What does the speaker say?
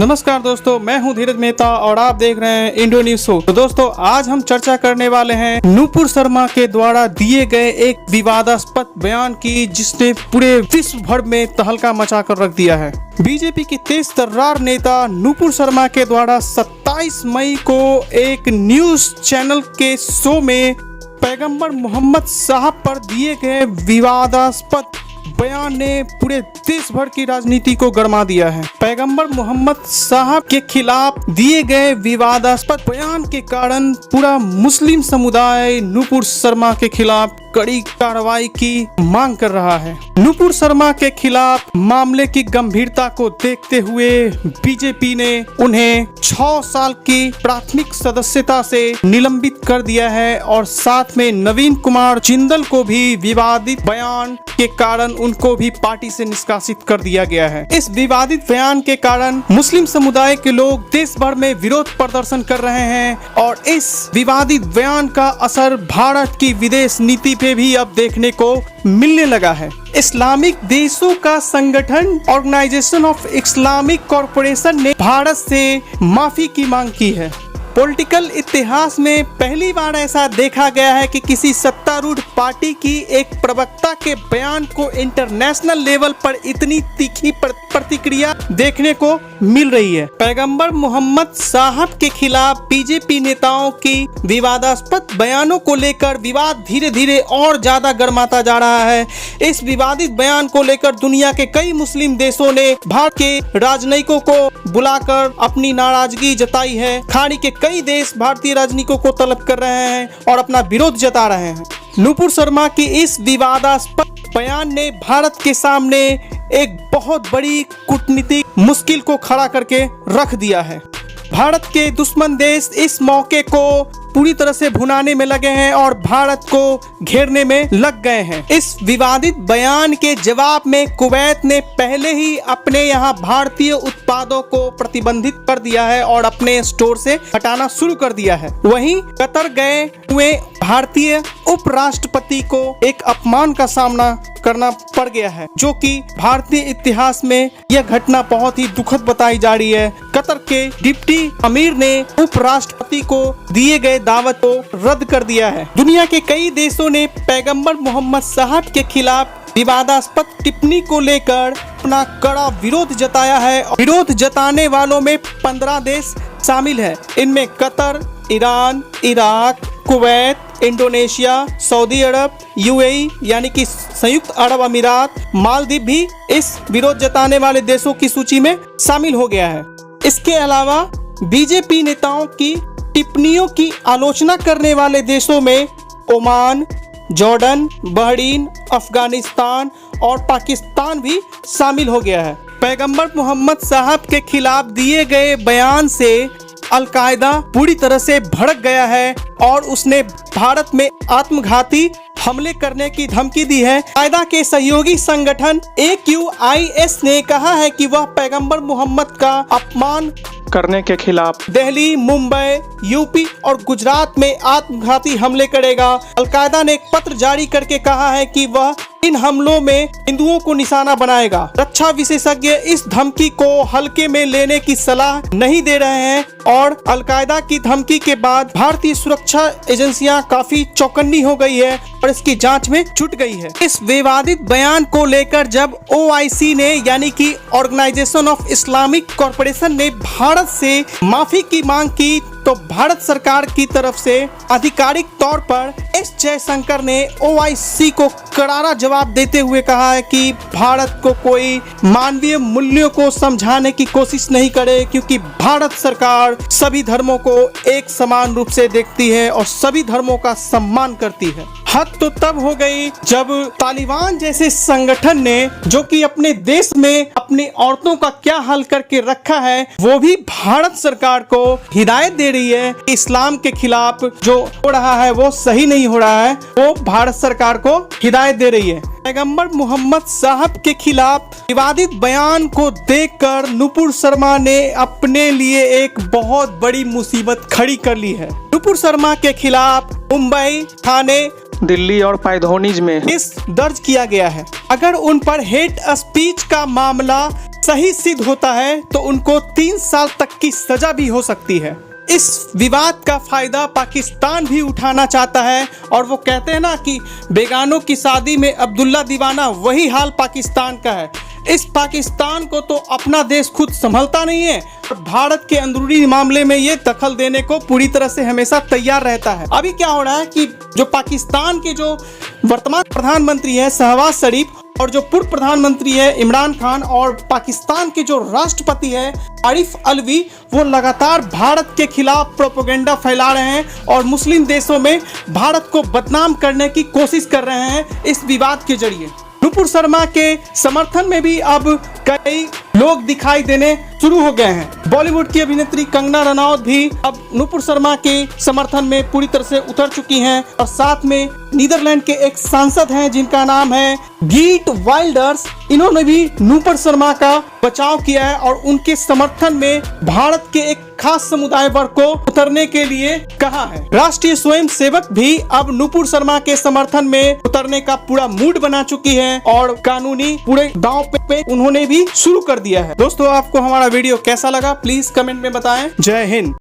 नमस्कार दोस्तों, मैं हूं धीरज मेहता और आप देख रहे हैं इंडियो न्यूज शो। तो दोस्तों, आज हम चर्चा करने वाले हैं नुपुर शर्मा के द्वारा दिए गए एक विवादास्पद बयान की, जिसने पूरे विश्व भर में तहलका मचाकर रख दिया है। बीजेपी की तेज तर्रार नेता नुपुर शर्मा के द्वारा 27 मई को एक न्यूज चैनल के शो में पैगंबर मोहम्मद साहब पर दिए गए विवादास्पद बयान ने पूरे देश भर की राजनीति को गरमा दिया है। पैगंबर मोहम्मद साहब के खिलाफ दिए गए विवादास्पद बयान के कारण पूरा मुस्लिम समुदाय नुपुर शर्मा के खिलाफ कड़ी कार्रवाई की मांग कर रहा है। नुपुर शर्मा के खिलाफ मामले की गंभीरता को देखते हुए बीजेपी ने उन्हें 6 साल की प्राथमिक सदस्यता से निलंबित कर दिया है और साथ में नवीन कुमार जिंदल को भी विवादित बयान के कारण उनको भी पार्टी से निष्कासित कर दिया गया है। इस विवादित बयान के कारण मुस्लिम समुदाय के लोग देश भर में विरोध प्रदर्शन कर रहे हैं और इस विवादित बयान का असर भारत की विदेश नीति पे भी अब देखने को मिलने लगा है। इस्लामिक देशों का संगठन ऑर्गेनाइजेशन ऑफ इस्लामिक कॉरपोरेशन ने भारत से माफी की मांग की है। पॉलिटिकल इतिहास में पहली बार ऐसा देखा गया है कि किसी सत्तारूढ़ पार्टी की एक प्रवक्ता के बयान को इंटरनेशनल लेवल पर इतनी तीखी प्रतिक्रिया देखने को मिल रही है। पैगंबर मोहम्मद साहब के खिलाफ बीजेपी नेताओं की विवादास्पद बयानों को लेकर विवाद धीरे धीरे और ज्यादा गर्माता जा रहा है। इस विवादित बयान को लेकर दुनिया के कई मुस्लिम देशों ने भारत के राजनयिकों को बुलाकर अपनी नाराजगी जताई है। खाड़ी के कई देश भारतीय राजनीतिकों को तलब कर रहे हैं और अपना विरोध जता रहे हैं। नुपुर शर्मा की इस विवादास्पद बयान ने भारत के सामने एक बहुत बड़ी कूटनीतिक मुश्किल को खड़ा करके रख दिया है। भारत के दुश्मन देश इस मौके को पूरी तरह से भुनाने में लगे हैं और भारत को घेरने में लग गए हैं। इस विवादित बयान के जवाब में कुवैत ने पहले ही अपने यहाँ भारतीय उत्पादों को प्रतिबंधित कर दिया है और अपने स्टोर से हटाना शुरू कर दिया है। वहीं कतर गए हुए भारतीय उपराष्ट्रपति को एक अपमान का सामना करना पड़ गया है, जो कि भारतीय इतिहास में यह घटना बहुत ही दुखद बताई जा रही है। कतर के डिप्टी अमीर ने उपराष्ट्रपति को दिए गए दावत को रद्द कर दिया है। दुनिया के कई देशों ने पैगंबर मोहम्मद साहब के खिलाफ विवादास्पद टिप्पणी को लेकर अपना कड़ा विरोध जताया है। विरोध जताने वालों में 15 देश शामिल है। इनमें Qatar, Iran, Iraq, Kuwait, Indonesia, Saudi Arabia, UAE यानी कि संयुक्त अरब अमीरात, मालदीव भी इस विरोध जताने वाले देशों की सूची में शामिल हो गया है। इसके अलावा बीजेपी नेताओं की टिप्पणियों की आलोचना करने वाले देशों में ओमान, जॉर्डन, बहरीन, अफगानिस्तान और पाकिस्तान भी शामिल हो गया है। पैगंबर मोहम्मद साहब के खिलाफ दिए गए बयान से अल-कायदा पूरी तरह से भड़क गया है और उसने भारत में आत्मघाती हमले करने की धमकी दी है। कायदा के सहयोगी संगठन AQIS ने कहा है कि वह पैगंबर मोहम्मद का अपमान करने के खिलाफ दिल्ली, मुंबई, यूपी और गुजरात में आत्मघाती हमले करेगा। अल-कायदा ने एक पत्र जारी करके कहा है कि वह इन हमलों में हिंदुओं को निशाना बनाएगा। रक्षा विशेषज्ञ इस धमकी को हल्के में लेने की सलाह नहीं दे रहे हैं और अल-कायदा की धमकी के बाद भारतीय सुरक्षा एजेंसियां काफी चौकन्नी हो गई है और इसकी जांच में जुट गई है। इस विवादित बयान को लेकर जब OIC ने यानी कि ऑर्गेनाइजेशन ऑफ इस्लामिक कॉरपोरेशन ने भारत से माफी की मांग की, तो भारत सरकार की तरफ से आधिकारिक तौर पर एस जयशंकर ने OIC को करारा जवाब देते हुए कहा है कि भारत को कोई मानवीय मूल्यों को समझाने की कोशिश नहीं करे, क्योंकि भारत सरकार सभी धर्मों को एक समान रूप से देखती है और सभी धर्मों का सम्मान करती है। हद तो तब हो गई जब तालिबान जैसे संगठन ने, जो कि अपने देश में अपनी औरतों का क्या हाल करके रखा है, वो भी भारत सरकार को हिदायत दे रही है कि इस्लाम के खिलाफ जो हो रहा है वो सही नहीं हो रहा है। वो भारत सरकार को हिदायत दे रही है। पैगंबर मोहम्मद साहब के खिलाफ विवादित बयान को देखकर नुपुर शर्मा ने अपने लिए एक बहुत बड़ी मुसीबत खड़ी कर ली है। नुपुर शर्मा के खिलाफ मुंबई, ठाणे, दिल्ली और पैधोनीज में केस दर्ज किया गया है। अगर उन पर हेट स्पीच का मामला सही सिद्ध होता है तो उनको 3 साल तक की सजा भी हो सकती है। इस विवाद का फायदा पाकिस्तान भी उठाना चाहता है और वो कहते हैं ना कि बेगानों की शादी में अब्दुल्ला दीवाना, वही हाल पाकिस्तान का है। इस पाकिस्तान को तो अपना देश खुद संभलता नहीं है और भारत के अंदरूनी मामले में ये दखल देने को पूरी तरह से हमेशा तैयार रहता है। अभी क्या हो रहा है कि जो पाकिस्तान के जो वर्तमान प्रधानमंत्री है शहबाज शरीफ और जो पूर्व प्रधानमंत्री है इमरान खान और पाकिस्तान के जो राष्ट्रपति है आरिफ अलवी, वो लगातार भारत के खिलाफ प्रोपेगेंडा फैला रहे हैं और मुस्लिम देशों में भारत को बदनाम करने की कोशिश कर रहे हैं इस विवाद के जरिए। नुपुर शर्मा के समर्थन में भी अब कई लोग दिखाई देने शुरू हो गए हैं। बॉलीवुड की अभिनेत्री कंगना रनौत भी अब नुपुर शर्मा के समर्थन में पूरी तरह से उतर चुकी हैं और साथ में नीदरलैंड के एक सांसद हैं जिनका नाम है गीट वाइल्डर्स, इन्होंने भी नुपुर शर्मा का बचाव किया है और उनके समर्थन में भारत के एक खास समुदाय वर्ग को उतरने के लिए कहा है। राष्ट्रीय स्वयंसेवक भी अब नुपुर शर्मा के समर्थन में उतरने का पूरा मूड बना चुकी है और कानूनी पूरे दांव पे उन्होंने भी शुरू कर दिया है। दोस्तों, आपको हमारा वीडियो कैसा लगा प्लीज कमेंट में बताएं। जय हिंद।